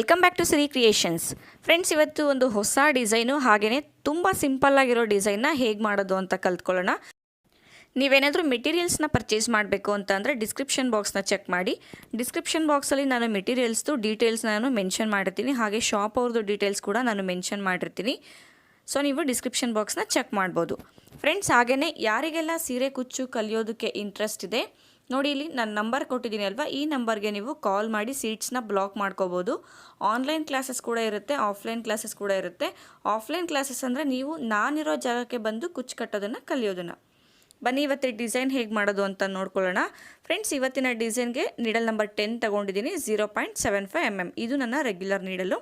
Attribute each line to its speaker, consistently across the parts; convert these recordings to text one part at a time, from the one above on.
Speaker 1: Welcome back to Siri creations. Friends, ಇವತ್ತು ಒಂದು ಹೊಸ ಡಿಸೈನು ಹಾಗೆಯೇ ತುಂಬ ಸಿಂಪಲ್ ಆಗಿರೋ ಡಿಸೈನ್ನ ಹೇಗೆ ಮಾಡೋದು ಅಂತ ಕಲ್ತ್ಕೊಳ್ಳೋಣ. ನೀವೇನಾದರೂ ಮೆಟೀರಿಯಲ್ಸ್ನ ಪರ್ಚೇಸ್ ಮಾಡಬೇಕು ಅಂತ ಅಂದರೆ ಡಿಸ್ಕ್ರಿಪ್ಷನ್ ಬಾಕ್ಸ್ನ ಚೆಕ್ ಮಾಡಿ. ಡಿಸ್ಕ್ರಿಪ್ಷನ್ ಬಾಕ್ಸಲ್ಲಿ ನಾನು ಮೆಟೀರಿಯಲ್ಸ್ದು ಡೀಟೇಲ್ಸ್ನ ನಾನು ಮೆನ್ಷನ್ ಮಾಡಿರ್ತೀನಿ, ಹಾಗೆ ಶಾಪ್ ಅವ್ರದ್ದು ಡೀಟೇಲ್ಸ್ ಕೂಡ ನಾನು ಮೆನ್ಷನ್ ಮಾಡಿರ್ತೀನಿ. ಸೊ ನೀವು ಡಿಸ್ಕ್ರಿಪ್ಷನ್ ಬಾಕ್ಸ್ನ ಚೆಕ್ ಮಾಡ್ಬೋದು. ಫ್ರೆಂಡ್ಸ್, ಹಾಗೆಯೇ ಯಾರಿಗೆಲ್ಲ ಸೀರೆ ಕುಚ್ಚು ಕಲಿಯೋದಕ್ಕೆ ಇಂಟ್ರೆಸ್ಟ್ ಇದೆ ನೋಡಿ, ಇಲ್ಲಿ ನಾನು ನಂಬರ್ ಕೊಟ್ಟಿದ್ದೀನಿ ಅಲ್ವಾ, ಈ ನಂಬರ್ಗೆ ನೀವು ಕಾಲ್ ಮಾಡಿ ಸೀಟ್ಸ್ನ ಬ್ಲಾಕ್ ಮಾಡ್ಕೋಬೋದು. ಆನ್ಲೈನ್ ಕ್ಲಾಸಸ್ ಕೂಡ ಇರುತ್ತೆ, ಆಫ್ಲೈನ್ ಕ್ಲಾಸಸ್ ಕೂಡ ಇರುತ್ತೆ. ಆಫ್ಲೈನ್ ಕ್ಲಾಸಸ್ ಅಂದರೆ ನೀವು ನಾನಿರೋ ಜಾಗಕ್ಕೆ ಬಂದು ಕುಚ್ಚು ಕಟ್ಟೋದನ್ನು ಕಲಿಯೋದನ್ನು. ಬನ್ನಿ ಇವತ್ತಿನ ಡಿಸೈನ್ ಹೇಗೆ ಮಾಡೋದು ಅಂತ ನೋಡ್ಕೊಳ್ಳೋಣ. ಫ್ರೆಂಡ್ಸ್, ಇವತ್ತಿನ ಡಿಸೈನ್ಗೆ ನೀಡಲ್ ನಂಬರ್ 10 ತೊಗೊಂಡಿದ್ದೀನಿ, 0.75 mm. ಇದು ನನ್ನ ರೆಗ್ಯುಲರ್ ನೀಡಲು.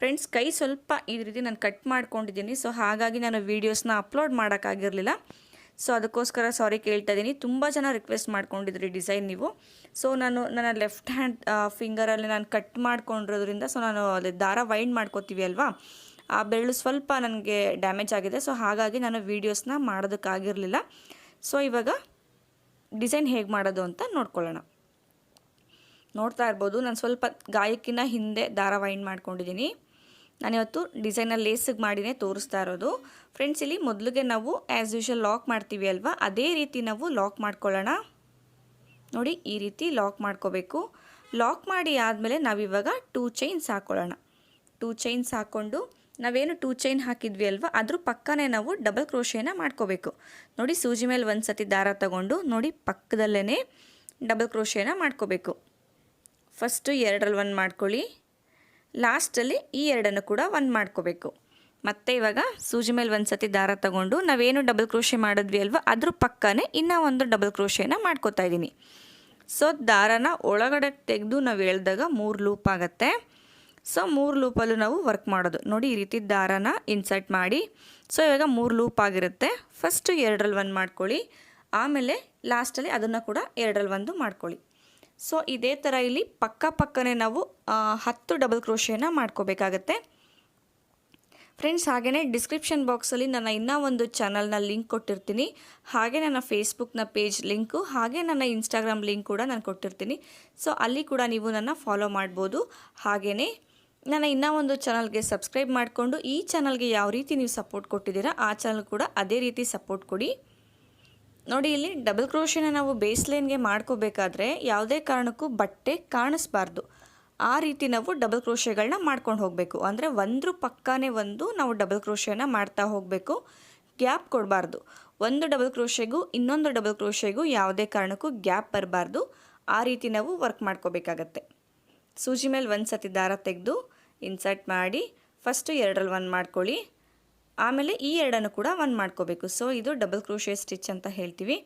Speaker 1: ಫ್ರೆಂಡ್ಸ್, ಕೈ ಸ್ವಲ್ಪ ಈ ರೀತಿ ನಾನು ಕಟ್ ಮಾಡ್ಕೊಂಡಿದ್ದೀನಿ. ಸೊ ಹಾಗಾಗಿ ನಾನು ವೀಡಿಯೋಸ್ನ ಅಪ್ಲೋಡ್ ಮಾಡೋಕ್ಕಾಗಿರಲಿಲ್ಲ. ಸೊ ಅದಕ್ಕೋಸ್ಕರ ಸಾರಿ ಕೇಳ್ತಾ ಇದ್ದೀನಿ. ತುಂಬ ಜನ ರಿಕ್ವೆಸ್ಟ್ ಮಾಡ್ಕೊಂಡಿದ್ರಿ ಡಿಸೈನ್ ನೀವು. ಸೊ ನಾನು ನನ್ನ ಲೆಫ್ಟ್ ಹ್ಯಾಂಡ್ ಫಿಂಗರಲ್ಲಿ ನಾನು ಕಟ್ ಮಾಡ್ಕೊಂಡಿರೋದ್ರಿಂದ, ಸೊ ನಾನು ಅಲ್ಲಿ ದಾರ ವೈಂಡ್ ಮಾಡ್ಕೋತೀವಿ ಅಲ್ವಾ, ಆ ಬೆರಳು ಸ್ವಲ್ಪ ನನಗೆ ಡ್ಯಾಮೇಜ್ ಆಗಿದೆ. ಸೊ ಹಾಗಾಗಿ ನಾನು ವೀಡಿಯೋಸ್ನ ಮಾಡೋದಕ್ಕಾಗಿರಲಿಲ್ಲ. ಸೊ ಇವಾಗ ಡಿಸೈನ್ ಹೇಗೆ ಮಾಡೋದು ಅಂತ ನೋಡ್ಕೊಳ್ಳೋಣ. ನೋಡ್ತಾ ಇರ್ಬೋದು, ನಾನು ಸ್ವಲ್ಪ ಗಾಯಕ್ಕಿಂತ ಹಿಂದೆ ದಾರ ವೈಂಡ್ ಮಾಡ್ಕೊಂಡಿದ್ದೀನಿ. ನಾನಿವತ್ತು ಡಿಸೈನ ಲೇಸಿಗೆ ಮಾಡಿನೇ ತೋರಿಸ್ತಾ ಇರೋದು. ಫ್ರೆಂಡ್ಸ್, ಇಲ್ಲಿ ಮೊದಲಿಗೆ ನಾವು ಆ್ಯಸ್ ಯೂಶುವಲ್ ಲಾಕ್ ಮಾಡ್ತೀವಿ ಅಲ್ವಾ, ಅದೇ ರೀತಿ ನಾವು ಲಾಕ್ ಮಾಡ್ಕೊಳ್ಳೋಣ. ನೋಡಿ, ಈ ರೀತಿ ಲಾಕ್ ಮಾಡ್ಕೋಬೇಕು. ಲಾಕ್ ಮಾಡಿ ಆದಮೇಲೆ ನಾವಿವಾಗ 2 ಚೈನ್ಸ್ ಹಾಕ್ಕೊಳ್ಳೋಣ. 2 ಚೈನ್ಸ್ ಹಾಕ್ಕೊಂಡು ನಾವೇನು 2 ಚೈನ್ ಹಾಕಿದ್ವಿ ಅಲ್ವಾ, ಅದ್ರ ಪಕ್ಕನೇ ನಾವು ಡಬಲ್ ಕ್ರೋಶೇನ ಮಾಡ್ಕೋಬೇಕು. ನೋಡಿ, ಸೂಜಿ ಮೇಲೆ ಒಂದು ಸತಿ ದಾರ ತಗೊಂಡು ನೋಡಿ ಪಕ್ಕದಲ್ಲೇ ಡಬಲ್ ಕ್ರೋಶೇನ ಮಾಡ್ಕೋಬೇಕು. ಫಸ್ಟು 2ರಲ್ಲಿ 1 ಮಾಡ್ಕೊಳ್ಳಿ, ಲಾಸ್ಟಲ್ಲಿ ಈ 2 ಕೂಡ 1 ಮಾಡ್ಕೋಬೇಕು. ಮತ್ತು ಇವಾಗ ಸೂಜಿ ಮೇಲೆ ಒಂದು ಸತಿ ದಾರ ತಗೊಂಡು ನಾವೇನು ಡಬಲ್ ಕ್ರೋಶೆ ಮಾಡಿದ್ವಿ ಅಲ್ವಾ, ಅದ್ರ ಪಕ್ಕನೇ ಇನ್ನೂ ಒಂದು ಡಬಲ್ ಕ್ರೋಶೇನ ಮಾಡ್ಕೋತಾ ಇದ್ದೀನಿ. ಸೊ ದಾರನ ಒಳಗಡೆ ತೆಗೆದು ನಾವು ಎಳೆದಾಗ 3 ಲೂಪ್ ಆಗುತ್ತೆ. ಸೊ 3 ಲೂಪಲ್ಲೂ ನಾವು ವರ್ಕ್ ಮಾಡೋದು. ನೋಡಿ, ಈ ರೀತಿ ದಾರನ ಇನ್ಸರ್ಟ್ ಮಾಡಿ. ಸೊ ಇವಾಗ 3 ಲೂಪ್ ಆಗಿರುತ್ತೆ. ಫಸ್ಟು 2ರಲ್ಲಿ 1 ಮಾಡ್ಕೊಳ್ಳಿ, ಆಮೇಲೆ ಲಾಸ್ಟಲ್ಲಿ ಅದನ್ನು ಕೂಡ 2ರಲ್ಲಿ 1 ಮಾಡ್ಕೊಳ್ಳಿ. ಸೊ ಇದೇ ಥರ ಇಲ್ಲಿ ಪಕ್ಕನೇ ನಾವು 10 ಡಬಲ್ ಕ್ರೋಶೇನ ಮಾಡ್ಕೋಬೇಕಾಗತ್ತೆ. ಫ್ರೆಂಡ್ಸ್, ಹಾಗೆಯೇ ಡಿಸ್ಕ್ರಿಪ್ಷನ್ ಬಾಕ್ಸಲ್ಲಿ ನನ್ನ ಇನ್ನೂ ಒಂದು ಚಾನಲ್ನ ಲಿಂಕ್ ಕೊಟ್ಟಿರ್ತೀನಿ, ಹಾಗೆ ನನ್ನ ಫೇಸ್ಬುಕ್ನ ಪೇಜ್ ಲಿಂಕು, ಹಾಗೆ ನನ್ನ ಇನ್ಸ್ಟಾಗ್ರಾಮ್ ಲಿಂಕ್ ಕೂಡ ನಾನು ಕೊಟ್ಟಿರ್ತೀನಿ. ಸೊ ಅಲ್ಲಿ ಕೂಡ ನೀವು ನನ್ನ ಫಾಲೋ ಮಾಡ್ಬೋದು. ಹಾಗೆಯೇ ನನ್ನ ಇನ್ನೂ ಒಂದು ಚಾನಲ್ಗೆ ಸಬ್ಸ್ಕ್ರೈಬ್ ಮಾಡಿಕೊಂಡು ಈ ಚಾನಲ್ಗೆ ಯಾವ ರೀತಿ ನೀವು ಸಪೋರ್ಟ್ ಕೊಟ್ಟಿದ್ದೀರಾ ಆ ಚಾನಲ್ ಕೂಡ ಅದೇ ರೀತಿ ಸಪೋರ್ಟ್ ಕೊಡಿ. ನೋಡಿ, ಇಲ್ಲಿ ಡಬಲ್ ಕ್ರೋಶೇನ ನಾವು ಬೇಸ್ ಲೈನ್ಗೆ ಮಾಡ್ಕೋಬೇಕಾದ್ರೆ ಯಾವುದೇ ಕಾರಣಕ್ಕೂ ಬಟ್ಟೆ ಕಾಣಿಸ್ಬಾರ್ದು. ಆ ರೀತಿ ನಾವು ಡಬಲ್ ಕ್ರೋಶೆಗಳನ್ನ ಮಾಡ್ಕೊಂಡು ಹೋಗಬೇಕು. ಅಂದರೆ ಒಂದ್ರ ಪಕ್ಕನೇ ಒಂದು ನಾವು ಡಬಲ್ ಕ್ರೋಶೇನ ಮಾಡ್ತಾ ಹೋಗಬೇಕು, ಗ್ಯಾಪ್ ಕೊಡಬಾರ್ದು. ಒಂದು ಡಬಲ್ ಕ್ರೋಶೆಗೂ ಇನ್ನೊಂದು ಡಬಲ್ ಕ್ರೋಶೆಗೂ ಯಾವುದೇ ಕಾರಣಕ್ಕೂ ಗ್ಯಾಪ್ ಬರಬಾರ್ದು. ಆ ರೀತಿ ನಾವು ವರ್ಕ್ ಮಾಡ್ಕೋಬೇಕಾಗತ್ತೆ. ಸೂಜಿ ಮೇಲೆ ಒಂದು ಸತಿ ದಾರ ತೆಗೆದು ಇನ್ಸರ್ಟ್ ಮಾಡಿ ಫಸ್ಟು 2ರಲ್ಲಿ 1 ಮಾಡ್ಕೊಳ್ಳಿ, ಆಮೇಲೆ ಈ 2 ಕೂಡ 1 ಮಾಡ್ಕೋಬೇಕು. ಸೊ ಇದು ಡಬಲ್ ಕ್ರೋಶೆ ಸ್ಟಿಚ್ ಅಂತ ಹೇಳ್ತೀವಿ.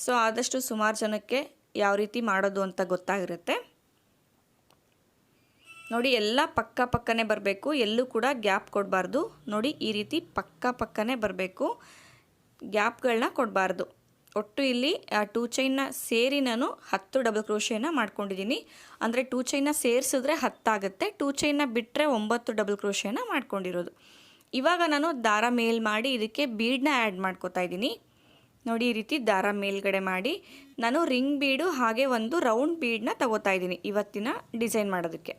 Speaker 1: ಸೊ ಆದಷ್ಟು ಸುಮಾರು ಜನಕ್ಕೆ ಯಾವ ರೀತಿ ಮಾಡೋದು ಅಂತ ಗೊತ್ತಾಗಿರುತ್ತೆ. ನೋಡಿ, ಎಲ್ಲ ಪಕ್ಕನೇ ಬರಬೇಕು, ಎಲ್ಲೂ ಕೂಡ ಗ್ಯಾಪ್ ಕೊಡಬಾರ್ದು. ನೋಡಿ, ಈ ರೀತಿ ಪಕ್ಕನೇ ಬರಬೇಕು, ಗ್ಯಾಪ್ಗಳನ್ನ ಕೊಡಬಾರ್ದು. ಒಟ್ಟು ಇಲ್ಲಿ 2 ಚೈನ್ನ ಸೇರಿ ನಾನು 10 ಡಬಲ್ ಕ್ರೋಶೇನ ಮಾಡ್ಕೊಂಡಿದ್ದೀನಿ. ಅಂದರೆ 2 ಚೈನ್ನ ಸೇರಿಸಿದ್ರೆ 10 ಆಗುತ್ತೆ, 2 ಚೈನ್ನ ಬಿಟ್ಟರೆ 9 ಡಬಲ್ ಕ್ರೋಶೇನ ಮಾಡ್ಕೊಂಡಿರೋದು. ಇವಾಗ ನಾನು ದಾರ ಮೇಲ್ ಮಾಡಿ ಇದಕ್ಕೆ ಬೀಡನ್ನ ಆ್ಯಡ್ ಮಾಡ್ಕೋತಾ ಇದ್ದೀನಿ. ನೋಡಿ, ಈ ರೀತಿ ದಾರ ಮೇಲ್ಗಡೆ ಮಾಡಿ ನಾನು ರಿಂಗ್ ಬೀಡು ಹಾಗೆ ಒಂದು ರೌಂಡ್ ಬೀಡನ್ನ ತಗೋತಾ ಇದ್ದೀನಿ ಇವತ್ತಿನ ಡಿಸೈನ್ ಮಾಡೋದಕ್ಕೆ.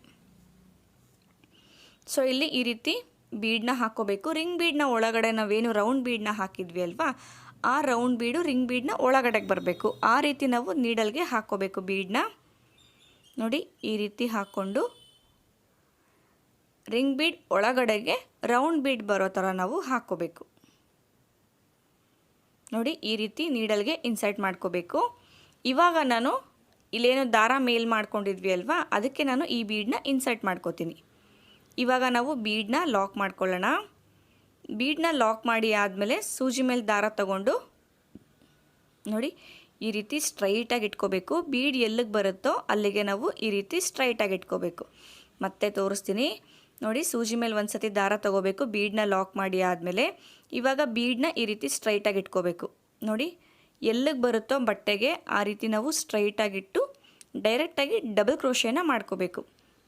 Speaker 1: ಸೊ ಇಲ್ಲಿ ಈ ರೀತಿ ಬೀಡನ್ನ ಹಾಕ್ಕೋಬೇಕು. ರಿಂಗ್ ಬೀಡನ್ನ ಒಳಗಡೆ ನಾವೇನು ರೌಂಡ್ ಬೀಡನ್ನ ಹಾಕಿದ್ವಿ ಅಲ್ವಾ, ಆ ರೌಂಡ್ ಬೀಡು ರಿಂಗ್ ಬೀಡನ್ನ ಒಳಗಡೆಗೆ ಬರಬೇಕು. ಆ ರೀತಿ ನಾವು ನೀಡಲ್ಗೆ ಹಾಕ್ಕೋಬೇಕು ಬೀಡನ್ನ. ನೋಡಿ, ಈ ರೀತಿ ಹಾಕ್ಕೊಂಡು ರಿಂಗ್ ಬೀಡ್ ಒಳಗಡೆಗೆ ರೌಂಡ್ ಬೀಡ್ ಬರೋ ಥರ ನಾವು ಹಾಕ್ಕೋಬೇಕು. ನೋಡಿ, ಈ ರೀತಿ ನೀಡಲ್ಗೆ ಇನ್ಸರ್ಟ್ ಮಾಡ್ಕೋಬೇಕು. ಇವಾಗ ನಾನು ಇಲ್ಲೇನು ದಾರ ಮೇಲ್ ಮಾಡ್ಕೊಂಡಿದ್ವಿ ಅಲ್ವಾ, ಅದಕ್ಕೆ ನಾನು ಈ ಬೀಡನ್ನ ಇನ್ಸರ್ಟ್ ಮಾಡ್ಕೋತೀನಿ. ಇವಾಗ ನಾವು ಬೀಡನ್ನ ಲಾಕ್ ಮಾಡ್ಕೊಳ್ಳೋಣ. ಬೀಡನ್ನ ಲಾಕ್ ಮಾಡಿ ಆದಮೇಲೆ ಸೂಜಿ ಮೇಲೆ ದಾರ ತಗೊಂಡು ನೋಡಿ ಈ ರೀತಿ ಸ್ಟ್ರೈಟಾಗಿ ಇಟ್ಕೋಬೇಕು. ಬೀಡ್ ಎಲ್ಲಿಗೆ ಬರುತ್ತೋ ಅಲ್ಲಿಗೆ ನಾವು ಈ ರೀತಿ ಸ್ಟ್ರೈಟಾಗಿ ಇಟ್ಕೋಬೇಕು. ಮತ್ತೆ ತೋರಿಸ್ತೀನಿ. ನೋಡಿ, ಸೂಜಿ ಮೇಲೆ ಒಂದು ಸತಿ ದಾರ ತಗೋಬೇಕು, ಬೀಡನ್ನ ಲಾಕ್ ಮಾಡಿ ಆದಮೇಲೆ ಇವಾಗ ಬೀಡನ್ನ ಈ ರೀತಿ ಸ್ಟ್ರೈಟಾಗಿ ಇಟ್ಕೋಬೇಕು. ನೋಡಿ, ಎಲ್ಲಿಗೆ ಬರುತ್ತೋ ಬಟ್ಟೆಗೆ ಆ ರೀತಿ ನಾವು ಸ್ಟ್ರೈಟಾಗಿಟ್ಟು ಡೈರೆಕ್ಟಾಗಿ ಡಬಲ್ ಕ್ರೋಶೇನ ಮಾಡ್ಕೋಬೇಕು.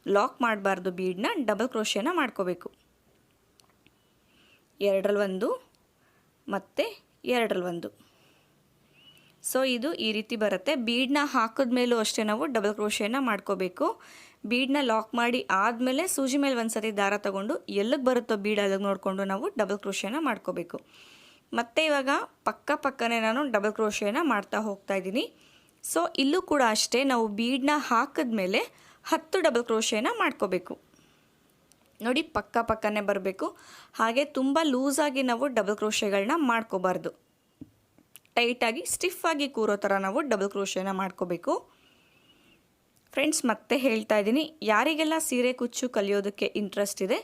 Speaker 1: ಲಾಕ್ ಮಾಡಬಾರ್ದು, ಬೀಡನ್ನ ಡಬಲ್ ಕ್ರೋಶೇನ ಮಾಡ್ಕೋಬೇಕು. 2ರಲ್ಲಿ 1 ಮತ್ತು 2ರಲ್ಲಿ 1. ಸೊ ಇದು ಈ ರೀತಿ ಬರುತ್ತೆ. ಬೀಡನ್ನ ಹಾಕಿದ್ಮೇಲೂ ಅಷ್ಟೇ ನಾವು ಡಬಲ್ ಕ್ರೋಶೇನ ಮಾಡ್ಕೋಬೇಕು. ಬೀಡನ್ನ ಲಾಕ್ ಮಾಡಿ ಆದಮೇಲೆ ಸೂಜಿ ಮೇಲೆ ಒಂದು ಸತಿ ದಾರ ತಗೊಂಡು ಎಲ್ಲಿಗೆ ಬರುತ್ತೋ ಬೀಡ್ ಅಲ್ಲಿಗೆ ನೋಡಿಕೊಂಡು ನಾವು ಡಬಲ್ ಕ್ರೋಶೆನ ಮಾಡ್ಕೋಬೇಕು. ಮತ್ತು ಇವಾಗ ಪಕ್ಕನೇ ನಾನು ಡಬಲ್ ಕ್ರೋಶೆನ ಮಾಡ್ತಾ ಹೋಗ್ತಾ ಇದ್ದೀನಿ. ಸೊ ಇಲ್ಲೂ ಕೂಡ ಅಷ್ಟೇ, ನಾವು ಬೀಡನ್ನ ಹಾಕಿದ್ಮೇಲೆ 10 ಡಬಲ್ ಕ್ರೋಶೆನ ಮಾಡ್ಕೋಬೇಕು. ನೋಡಿ ಪಕ್ಕನೇ ಬರಬೇಕು. ಹಾಗೆ ತುಂಬ ಲೂಸಾಗಿ ನಾವು ಡಬಲ್ ಕ್ರೋಶೆಗಳನ್ನ ಮಾಡ್ಕೋಬಾರ್ದು. ಟೈಟಾಗಿ ಸ್ಟಿಫಾಗಿ ಕೂರೋ ಥರ ನಾವು ಡಬಲ್ ಕ್ರೋಶೆನ ಮಾಡ್ಕೋಬೇಕು. ಫ್ರೆಂಡ್ಸ್ ಮತ್ತೆ ಹೇಳ್ತಾ ಇದ್ದೀನಿ, ಯಾರಿಗೆಲ್ಲ ಸೀರೆ ಕುಚ್ಚು ಕಲಿಯೋದಕ್ಕೆ ಇಂಟ್ರೆಸ್ಟ್ ಇದೆ,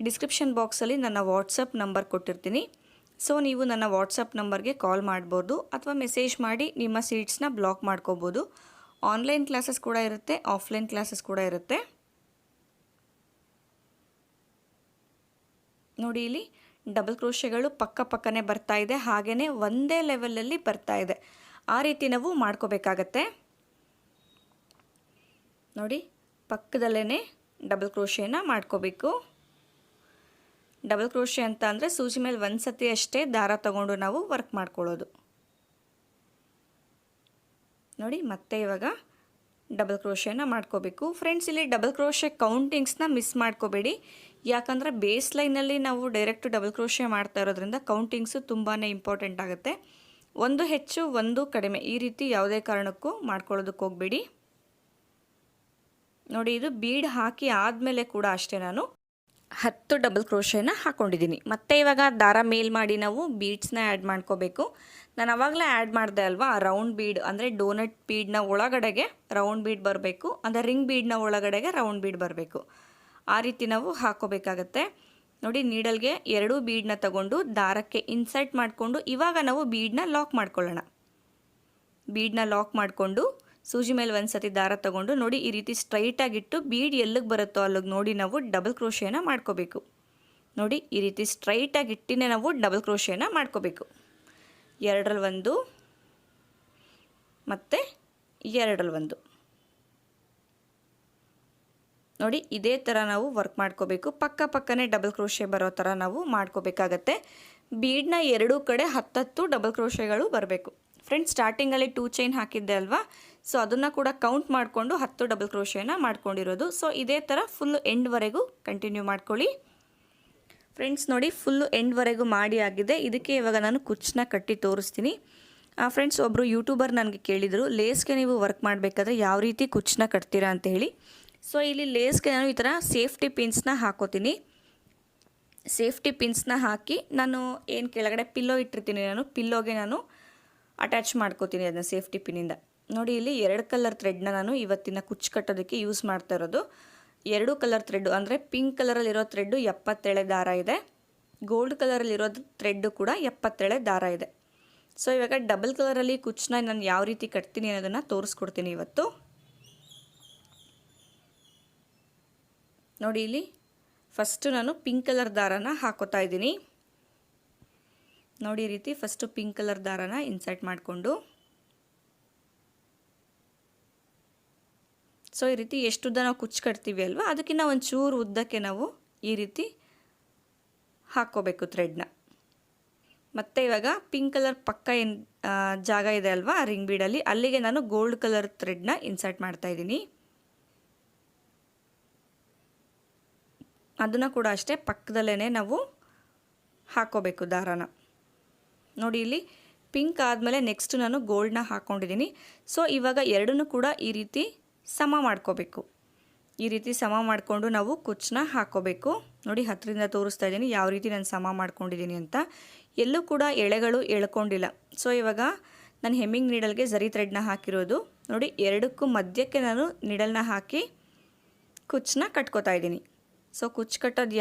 Speaker 1: ಡಿಸ್ಕ್ರಿಪ್ಷನ್ ಬಾಕ್ಸಲ್ಲಿ ನನ್ನ ವಾಟ್ಸಪ್ ನಂಬರ್ ಕೊಟ್ಟಿರ್ತೀನಿ. ಸೊ ನೀವು ನನ್ನ ವಾಟ್ಸಪ್ ನಂಬರ್ಗೆ ಕಾಲ್ ಮಾಡ್ಬೋದು ಅಥವಾ ಮೆಸೇಜ್ ಮಾಡಿ ನಿಮ್ಮ ಸೀಟ್ಸ್ನ ಬ್ಲಾಕ್ ಮಾಡ್ಕೋಬೋದು. ಆನ್ಲೈನ್ ಕ್ಲಾಸಸ್ ಕೂಡ ಇರುತ್ತೆ, ಆಫ್ಲೈನ್ ಕ್ಲಾಸಸ್ ಕೂಡ ಇರುತ್ತೆ. ನೋಡಿ ಇಲ್ಲಿ ಡಬಲ್ ಕ್ರೋಶೆಗಳು ಪಕ್ಕನೇ ಬರ್ತಾ ಇದೆ, ಹಾಗೆಯೇ ಒಂದೇ ಲೆವೆಲಲ್ಲಿ ಬರ್ತಾ ಇದೆ. ಆ ರೀತಿ ನಾವು ಮಾಡ್ಕೋಬೇಕಾಗತ್ತೆ. ನೋಡಿ ಪಕ್ಕದಲ್ಲೇ ಡಬಲ್ ಕ್ರೋಶೆನ ಮಾಡ್ಕೋಬೇಕು. ಡಬಲ್ ಕ್ರೋಶೆ ಅಂತ ಅಂದರೆ ಸೂಜಿ ಮೇಲೆ ಒಂದು ಸತಿ ಅಷ್ಟೇ ದಾರ ತಗೊಂಡು ನಾವು ವರ್ಕ್ ಮಾಡ್ಕೊಳ್ಳೋದು. ನೋಡಿ ಮತ್ತೆ ಇವಾಗ ಡಬಲ್ ಕ್ರೋಶೆನ ಮಾಡ್ಕೋಬೇಕು. ಫ್ರೆಂಡ್ಸ್ ಇಲ್ಲಿ ಡಬಲ್ ಕ್ರೋಶೆ ಕೌಂಟಿಂಗ್ಸ್ನ ಮಿಸ್ ಮಾಡ್ಕೋಬೇಡಿ, ಯಾಕಂದರೆ ಬೇಸ್ ಲೈನಲ್ಲಿ ನಾವು ಡೈರೆಕ್ಟ್ ಡಬಲ್ ಕ್ರೋಶೆ ಮಾಡ್ತಾ ಇರೋದ್ರಿಂದ ಕೌಂಟಿಂಗ್ಸು ತುಂಬಾ ಇಂಪಾರ್ಟೆಂಟ್ ಆಗುತ್ತೆ. ಒಂದು ಹೆಚ್ಚು ಒಂದು ಕಡಿಮೆ ಈ ರೀತಿ ಯಾವುದೇ ಕಾರಣಕ್ಕೂ ಮಾಡ್ಕೊಳ್ಳೋದಕ್ಕೆ ಹೋಗಬೇಡಿ. ನೋಡಿ ಇದು ಬೀಡ್ ಹಾಕಿ ಆದಮೇಲೆ ಕೂಡ ಅಷ್ಟೇ ನಾನು 10 ಡಬಲ್ ಕ್ರೋಶೆನ ಹಾಕ್ಕೊಂಡಿದ್ದೀನಿ. ಮತ್ತು ಇವಾಗ ದಾರ ಮೇಲ್ ಮಾಡಿ ನಾವು ಬೀಡ್ಸ್ನ ಆ್ಯಡ್ ಮಾಡ್ಕೋಬೇಕು. ನಾನು ಆವಾಗಲೇ ಆ್ಯಡ್ ಮಾಡಿದೆ ಅಲ್ವಾ, ರೌಂಡ್ ಬೀಡ್ ಅಂದರೆ ಡೋನಟ್ ಬೀಡ್ನ ಒಳಗಡೆಗೆ ರೌಂಡ್ ಬೀಡ್ ಬರಬೇಕು, ಅಂದರೆ ರಿಂಗ್ ಬೀಡ್ನ ಒಳಗಡೆಗೆ ರೌಂಡ್ ಬೀಡ್ ಬರಬೇಕು. ಆ ರೀತಿ ನಾವು ಹಾಕ್ಕೋಬೇಕಾಗತ್ತೆ. ನೋಡಿ ನೀಡಲ್ಗೆ 2 ಬೀಡ್ನ ತಗೊಂಡು ದಾರಕ್ಕೆ ಇನ್ಸರ್ಟ್ ಮಾಡಿಕೊಂಡು ಇವಾಗ ನಾವು ಬೀಡ್ನ ಲಾಕ್ ಮಾಡ್ಕೊಳ್ಳೋಣ. ಬೀಡ್ನ ಲಾಕ್ ಮಾಡಿಕೊಂಡು ಸೂಜಿ ಮೇಲೆ ಒಂದು ಸತಿ ದಾರ ತಗೊಂಡು ನೋಡಿ ಈ ರೀತಿ ಸ್ಟ್ರೈಟಾಗಿಟ್ಟು ಬೀಡ್ ಎಲ್ಲಿಗೆ ಬರುತ್ತೋ ಅಲ್ಲಿಗೆ ನೋಡಿ ನಾವು ಡಬಲ್ ಕ್ರೋಶೆನ ಮಾಡ್ಕೋಬೇಕು. ನೋಡಿ ಈ ರೀತಿ ಸ್ಟ್ರೈಟಾಗಿ ಇಟ್ಟಿನೇ ನಾವು ಡಬಲ್ ಕ್ರೋಶೆನ ಮಾಡ್ಕೋಬೇಕು. 2ರಲ್ಲಿ 1 ಮತ್ತು 2ರಲ್ಲಿ 1. ನೋಡಿ ಇದೇ ಥರ ನಾವು ವರ್ಕ್ ಮಾಡ್ಕೋಬೇಕು. ಪಕ್ಕನೇ ಡಬಲ್ ಕ್ರೋಶೆ ಬರೋ ಥರ ನಾವು ಮಾಡ್ಕೋಬೇಕಾಗತ್ತೆ. ಬೀಡ್ನ 2 ಕಡೆ 10 ಡಬಲ್ ಕ್ರೋಶೆಗಳು ಬರಬೇಕು. ಫ್ರೆಂಡ್ಸ್ ಸ್ಟಾರ್ಟಿಂಗಲ್ಲಿ 2 ಚೈನ್ ಹಾಕಿದ್ದೆ ಅಲ್ವಾ, ಸೊ ಅದನ್ನು ಕೂಡ ಕೌಂಟ್ ಮಾಡಿಕೊಂಡು 10 ಡಬಲ್ ಕ್ರೋಶೆನ ಮಾಡ್ಕೊಂಡಿರೋದು. ಸೊ ಇದೇ ಥರ ಫುಲ್ಲು ಎಂಡ್ವರೆಗೂ ಕಂಟಿನ್ಯೂ ಮಾಡ್ಕೊಳ್ಳಿ. ಫ್ರೆಂಡ್ಸ್ ನೋಡಿ ಫುಲ್ಲು ಎಂಡ್ವರೆಗೂ ಮಾಡಿ ಆಗಿದೆ. ಇದಕ್ಕೆ ಇವಾಗ ನಾನು ಕುಚ್ಚನ್ನ ಕಟ್ಟಿ ತೋರಿಸ್ತೀನಿ. ಫ್ರೆಂಡ್ಸ್ ಒಬ್ಬರು ಯೂಟ್ಯೂಬರ್ ನನಗೆ ಕೇಳಿದರು, ಲೇಸ್ಗೆ ನೀವು ವರ್ಕ್ ಮಾಡಬೇಕಾದ್ರೆ ಯಾವ ರೀತಿ ಕುಚ್ಚನ್ನ ಕಟ್ತೀರಾ ಅಂತ ಹೇಳಿ. ಸೊ ಇಲ್ಲಿ ಲೇಸ್ಗೆ ನಾನು ಈ ಥರ ಸೇಫ್ಟಿ ಪಿನ್ಸ್ನ ಹಾಕೋತೀನಿ. ಸೇಫ್ಟಿ ಪಿನ್ಸ್ನ ಹಾಕಿ ನಾನು ಏನು ಕೆಳಗಡೆ ಪಿಲ್ಲೋ ಇಟ್ಟಿರ್ತೀನಿ, ನಾನು ಪಿಲ್ಲೋಗೆ ನಾನು ಅಟ್ಯಾಚ್ ಮಾಡ್ಕೋತೀನಿ ಅದನ್ನ ಸೇಫ್ಟಿ ಪಿನ್ನಿಂದ. ನೋಡಿ ಇಲ್ಲಿ 2 ಕಲರ್ ಥ್ರೆಡ್ನ ನಾನು ಇವತ್ತಿನ ಕುಚ್ಚು ಕಟ್ಟೋದಕ್ಕೆ ಯೂಸ್ ಮಾಡ್ತಾ ಇರೋದು. 2 ಕಲರ್ ಥ್ರೆಡ್ಡು ಅಂದರೆ ಪಿಂಕ್ ಕಲರಲ್ಲಿರೋ ಥ್ರೆಡ್ಡು 77 ದಾರ ಇದೆ, ಗೋಲ್ಡ್ ಕಲರಲ್ಲಿರೋದು ಥ್ರೆಡ್ಡು ಕೂಡ 77 ದಾರ ಇದೆ. ಸೊ ಇವಾಗ ಡಬಲ್ ಕಲರಲ್ಲಿ ಕುಚ್ಚನ್ನ ನಾನು ಯಾವ ರೀತಿ ಕಟ್ತೀನಿ ಅನ್ನೋದನ್ನು ತೋರಿಸ್ಕೊಡ್ತೀನಿ ಇವತ್ತು. ನೋಡಿ ಇಲ್ಲಿ ಫಸ್ಟು ನಾನು ಪಿಂಕ್ ಕಲರ್ ದಾರನ ಹಾಕೋತಾ ಇದ್ದೀನಿ. ನೋಡಿ ಈ ರೀತಿ ಫಸ್ಟು ಪಿಂಕ್ ಕಲರ್ ದಾರನ ಇನ್ಸರ್ಟ್ ಮಾಡಿಕೊಂಡು ಸೊ ಈ ರೀತಿ ಎಷ್ಟು ಉದ್ದ ನಾವು ಕುಚ್ಚು ಕಟ್ತೀವಿ ಅಲ್ವಾ, ಅದಕ್ಕಿಂತ ಒಂಚೂರು ಉದ್ದಕ್ಕೆ ನಾವು ಈ ರೀತಿ ಹಾಕ್ಕೋಬೇಕು ಥ್ರೆಡ್ನ. ಮತ್ತು ಇವಾಗ ಪಿಂಕ್ ಕಲರ್ ಪಕ್ಕ ಏನು ಜಾಗ ಇದೆ ಅಲ್ವಾ ರಿಂಗ್ ಬೀಡಲ್ಲಿ, ಅಲ್ಲಿಗೆ ನಾನು ಗೋಲ್ಡ್ ಕಲರ್ ಥ್ರೆಡ್ನ ಇನ್ಸರ್ಟ್ ಮಾಡ್ತಾಯಿದ್ದೀನಿ. ಅದನ್ನು ಕೂಡ ಅಷ್ಟೇ ಪಕ್ಕದಲ್ಲೇ ನಾವು ಹಾಕ್ಕೋಬೇಕು ದಾರನ. ನೋಡಿ ಇಲ್ಲಿ ಪಿಂಕ್ ಆದಮೇಲೆ ನೆಕ್ಸ್ಟ್ ನಾನು ಗೋಲ್ಡ್ನ ಹಾಕ್ಕೊಂಡಿದ್ದೀನಿ. ಸೊ ಇವಾಗ ಎರಡನ್ನೂ ಕೂಡ ಈ ರೀತಿ ಸಮ ಮಾಡ್ಕೋಬೇಕು. ಈ ರೀತಿ ಸಮ ಮಾಡಿಕೊಂಡು ನಾವು ಕುಚ್ಚನ್ನ ಹಾಕ್ಕೋಬೇಕು. ನೋಡಿ ಹತ್ತಿರದಿಂದ ತೋರಿಸ್ತಾ ಇದ್ದೀನಿ ಯಾವ ರೀತಿ ನಾನು ಸಮ ಮಾಡ್ಕೊಂಡಿದ್ದೀನಿ ಅಂತ. ಎಲ್ಲೂ ಕೂಡ ಎಳೆಗಳು ಎಳ್ಕೊಂಡಿಲ್ಲ. ಸೊ ಇವಾಗ ನಾನು ಹೆಮ್ಮಿಂಗ್ ನೀಡಲ್ಗೆ ಝರಿ ಥ್ರೆಡ್ನ ಹಾಕಿರೋದು. ನೋಡಿ ಎರಡಕ್ಕೂ ಮಧ್ಯಕ್ಕೆ ನಾನು ನೀಡಲ್ನ ಹಾಕಿ ಕುಚ್ಚನ್ನ ಕಟ್ಕೋತಾ ಇದ್ದೀನಿ. ಸೊ ಕುಚ್ಚು ಕಟ್ಟೋದು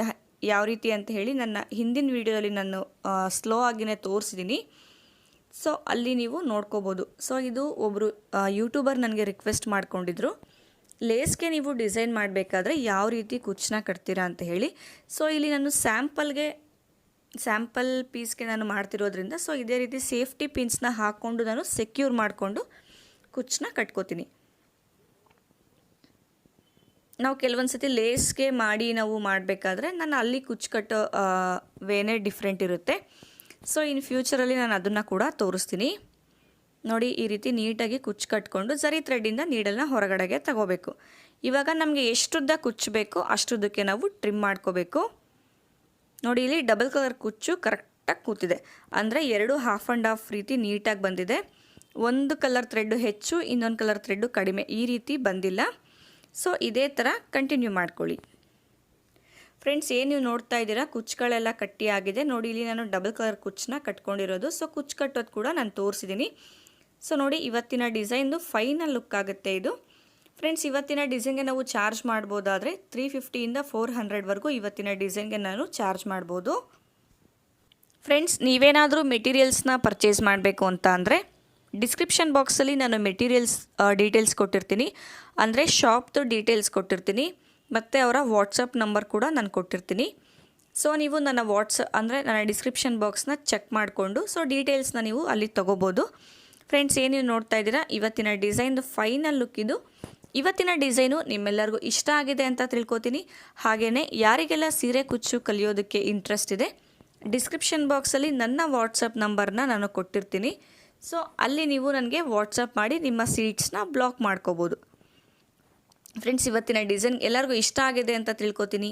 Speaker 1: ಯಾವ ರೀತಿ ಅಂತ ಹೇಳಿ ನನ್ನ ಹಿಂದಿನ ವೀಡಿಯೋದಲ್ಲಿ ನಾನು ಸ್ಲೋ ಆಗಿನೇ ತೋರಿಸಿದ್ದೀನಿ. ಸೊ ಅಲ್ಲಿ ನೀವು ನೋಡ್ಕೋಬೋದು. ಸೊ ಇದು ಒಬ್ಬರು ಯೂಟ್ಯೂಬರ್ ನನಗೆ ರಿಕ್ವೆಸ್ಟ್ ಮಾಡ್ಕೊಂಡಿದ್ರು, ಲೇಸ್ಗೆ ನೀವು ಡಿಸೈನ್ ಮಾಡಬೇಕಾದ್ರೆ ಯಾವ ರೀತಿ ಕುಚ್ಚನ್ನ ಕಟ್ತೀರಾ ಅಂತ ಹೇಳಿ. ಸೊ ಇಲ್ಲಿ ನಾನು ಸ್ಯಾಂಪಲ್ ಪೀಸ್ಗೆ ನಾನು ಮಾಡ್ತಿರೋದ್ರಿಂದ ಸೊ ಇದೇ ರೀತಿ ಸೇಫ್ಟಿ ಪಿನ್ಸ್ನ ಹಾಕ್ಕೊಂಡು ನಾನು ಸೆಕ್ಯೂರ್ ಮಾಡಿಕೊಂಡು ಕುಚ್ಚನ್ನ ಕಟ್ಕೋತೀನಿ. ನಾವು ಕೆಲವೊಂದು ಸತಿ ಲೇಸ್ಗೆ ಮಾಡಿ ನಾವು ಮಾಡಬೇಕಾದ್ರೆ ನಾನು ಅಲ್ಲಿ ಕುಚ್ಚು ಕಟ್ಟೋ ವೇನೇ ಡಿಫ್ರೆಂಟ್ ಇರುತ್ತೆ. ಸೊ ಇನ್ ಫ್ಯೂಚರಲ್ಲಿ ನಾನು ಅದನ್ನು ಕೂಡ ತೋರಿಸ್ತೀನಿ. ನೋಡಿ ಈ ರೀತಿ ನೀಟಾಗಿ ಕುಚ್ಚು ಕಟ್ಕೊಂಡು ಝರಿ ಥ್ರೆಡ್ಡಿಂದ ನೀಡಲ್ನ ಹೊರಗಡೆಗೆ ತಗೋಬೇಕು. ಇವಾಗ ನಮಗೆ ಎಷ್ಟುದ್ದ ಕುಚ್ಚು ಬೇಕೋ ಅಷ್ಟುದ್ದಕ್ಕೆ ನಾವು ಟ್ರಿಮ್ ಮಾಡ್ಕೋಬೇಕು. ನೋಡಿ ಇಲ್ಲಿ ಡಬಲ್ ಕಲರ್ ಕುಚ್ಚು ಕರೆಕ್ಟಾಗಿ ಕೂತಿದೆ, ಅಂದರೆ 2 ಹಾಫ್ ಆ್ಯಂಡ್ ಹಾಫ್ ರೀತಿ ನೀಟಾಗಿ ಬಂದಿದೆ. ಒಂದು ಕಲರ್ ಥ್ರೆಡ್ಡು ಹೆಚ್ಚು, ಇನ್ನೊಂದು ಕಲರ್ ಥ್ರೆಡ್ಡು ಕಡಿಮೆ, ಈ ರೀತಿ ಬಂದಿಲ್ಲ. ಸೊ ಇದೇ ಥರ ಕಂಟಿನ್ಯೂ ಮಾಡ್ಕೊಳ್ಳಿ. ಫ್ರೆಂಡ್ಸ್ ಏನು ನೀವು ನೋಡ್ತಾ ಇದ್ದೀರಾ, ಕುಚ್ಚುಗಳೆಲ್ಲ ಕಟ್ಟಿ ಆಗಿದೆ. ನೋಡಿ ಇಲ್ಲಿ ನಾನು ಡಬಲ್ ಕಲರ್ ಕುಚ್ಚನ್ನ ಕಟ್ಕೊಂಡಿರೋದು. ಸೊ ಕುಚ್ಚು ಕಟ್ಟೋದು ಕೂಡ ನಾನು ತೋರಿಸಿದ್ದೀನಿ. ಸೊ ನೋಡಿ ಇವತ್ತಿನ ಡಿಸೈನ್ದು ಫೈನಲ್ ಲುಕ್ ಆಗುತ್ತೆ ಇದು. ಫ್ರೆಂಡ್ಸ್ ಇವತ್ತಿನ ಡಿಸೈನ್ಗೆ ನಾವು ಚಾರ್ಜ್ ಮಾಡ್ಬೋದಾದರೆ 350ಇಂದ 400ವರೆಗೂ ಇವತ್ತಿನ ಡಿಸೈನ್ಗೆ ನಾನು ಚಾರ್ಜ್ ಮಾಡ್ಬೋದು. ಫ್ರೆಂಡ್ಸ್ ನೀವೇನಾದರೂ ಮೆಟೀರಿಯಲ್ಸ್ನ ಪರ್ಚೇಸ್ ಮಾಡಬೇಕು ಅಂತ ಅಂದರೆ ಡಿಸ್ಕ್ರಿಪ್ಷನ್ ಬಾಕ್ಸಲ್ಲಿ ನಾನು ಮೆಟೀರಿಯಲ್ಸ್ ಡೀಟೇಲ್ಸ್ ಕೊಟ್ಟಿರ್ತೀನಿ, ಅಂದರೆ ಶಾಪ್ದು ಡೀಟೇಲ್ಸ್ ಕೊಟ್ಟಿರ್ತೀನಿ, ಮತ್ತು ಅವರ ವಾಟ್ಸಪ್ ನಂಬರ್ ಕೂಡ ನಾನು ಕೊಟ್ಟಿರ್ತೀನಿ. ಸೊ ನೀವು ನನ್ನ ಅಂದರೆ ನನ್ನ ಡಿಸ್ಕ್ರಿಪ್ಷನ್ ಬಾಕ್ಸ್ನ ಚೆಕ್ ಮಾಡಿಕೊಂಡು ಸೊ ಡೀಟೇಲ್ಸ್ನ ನೀವು ಅಲ್ಲಿ ತೊಗೋಬೋದು. ಫ್ರೆಂಡ್ಸ್ ಏನು ನೀವು ನೋಡ್ತಾ ಇದ್ದೀರಾ, ಇವತ್ತಿನ ಡಿಸೈನ್ದು ಫೈನಲ್ ಲುಕ್ ಇದು. ಇವತ್ತಿನ ಡಿಸೈನು ನಿಮ್ಮೆಲ್ಲರಿಗೂ ಇಷ್ಟ ಆಗಿದೆ ಅಂತ ತಿಳ್ಕೊತೀನಿ. ಹಾಗೆಯೇ ಯಾರಿಗೆಲ್ಲ ಸೀರೆ ಕುಚ್ಚು ಕಲಿಯೋದಕ್ಕೆ ಇಂಟ್ರೆಸ್ಟ್ ಇದೆ, ಡಿಸ್ಕ್ರಿಪ್ಷನ್ ಬಾಕ್ಸಲ್ಲಿ ನನ್ನ ವಾಟ್ಸಪ್ ನಂಬರ್ನ ನಾನು ಕೊಟ್ಟಿರ್ತೀನಿ. ಸೊ ಅಲ್ಲಿ ನೀವು ನನಗೆ ವಾಟ್ಸಪ್ ಮಾಡಿ ನಿಮ್ಮ ಸೀಟ್ಸ್ನ ಬ್ಲಾಕ್ ಮಾಡ್ಕೋಬೋದು. ಫ್ರೆಂಡ್ಸ್ ಇವತ್ತಿನ ಡಿಸೈನ್ ಎಲ್ಲರಿಗೂ ಇಷ್ಟ ಆಗಿದೆ ಅಂತ ತಿಳ್ಕೊತೀನಿ.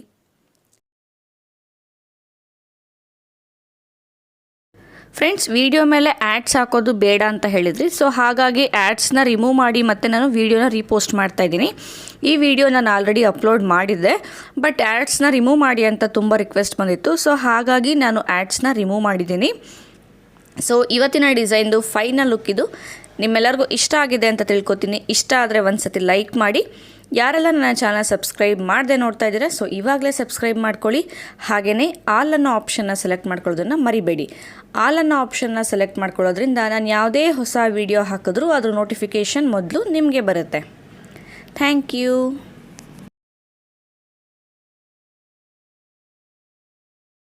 Speaker 1: ಫ್ರೆಂಡ್ಸ್ ವಿಡಿಯೋ ಮೇಲೆ ಆ್ಯಡ್ಸ್ ಹಾಕೋದು ಬೇಡ ಅಂತ ಹೇಳಿದ್ರಿ, ಸೊ ಹಾಗಾಗಿ ಆ್ಯಡ್ಸ್ನ ರಿಮೂವ್ ಮಾಡಿ ಮತ್ತು ನಾನು ವೀಡಿಯೋನ ರೀಪೋಸ್ಟ್ ಮಾಡ್ತಾಯಿದ್ದೀನಿ. ಈ ವಿಡಿಯೋ ನಾನು ಆಲ್ರೆಡಿ ಅಪ್ಲೋಡ್ ಮಾಡಿದ್ದೆ, ಬಟ್ ಆ್ಯಡ್ಸ್ನ ರಿಮೂವ್ ಮಾಡಿ ಅಂತ ತುಂಬ ರಿಕ್ವೆಸ್ಟ್ ಬಂದಿತ್ತು. ಸೊ ಹಾಗಾಗಿ ನಾನು ಆ್ಯಡ್ಸ್ನ ರಿಮೂವ್ ಮಾಡಿದ್ದೀನಿ. ಸೊ ಇವತ್ತಿನ ಡಿಸೈನ್ದು ಫೈನಲ್ ಲುಕ್ ಇದು. ನಿಮ್ಮೆಲ್ಲರಿಗೂ ಇಷ್ಟ ಆಗಿದೆ ಅಂತ ತಿಳ್ಕೊತೀನಿ. ಇಷ್ಟ ಆದರೆ ಒಂದು ಸತಿ ಲೈಕ್ ಮಾಡಿ. ಯಾರೆಲ್ಲ ನನ್ನ ಚಾನಲ್ ಸಬ್ಸ್ಕ್ರೈಬ್ ಮಾಡದೆ ನೋಡ್ತಾ ಇದ್ದೀರಾ, ಸೊ ಇವಾಗಲೇ ಸಬ್ಸ್ಕ್ರೈಬ್ ಮಾಡ್ಕೊಳ್ಳಿ. ಹಾಗೆಯೇ ಆಲ್ ಅನ್ನೋ ಆಪ್ಷನ್ನ ಸೆಲೆಕ್ಟ್ ಮಾಡ್ಕೊಳ್ಳೋದನ್ನು ಮರಿಬೇಡಿ. ಆಲ್ ಅನ್ನೋ ಆಪ್ಷನ್ನ ಸೆಲೆಕ್ಟ್ ಮಾಡ್ಕೊಳ್ಳೋದ್ರಿಂದ ನಾನು ಯಾವುದೇ ಹೊಸ ವಿಡಿಯೋ ಹಾಕಿದ್ರೂ ಅದ್ರ ನೋಟಿಫಿಕೇಷನ್ ಮೊದಲು ನಿಮಗೆ ಬರುತ್ತೆ. Thank you.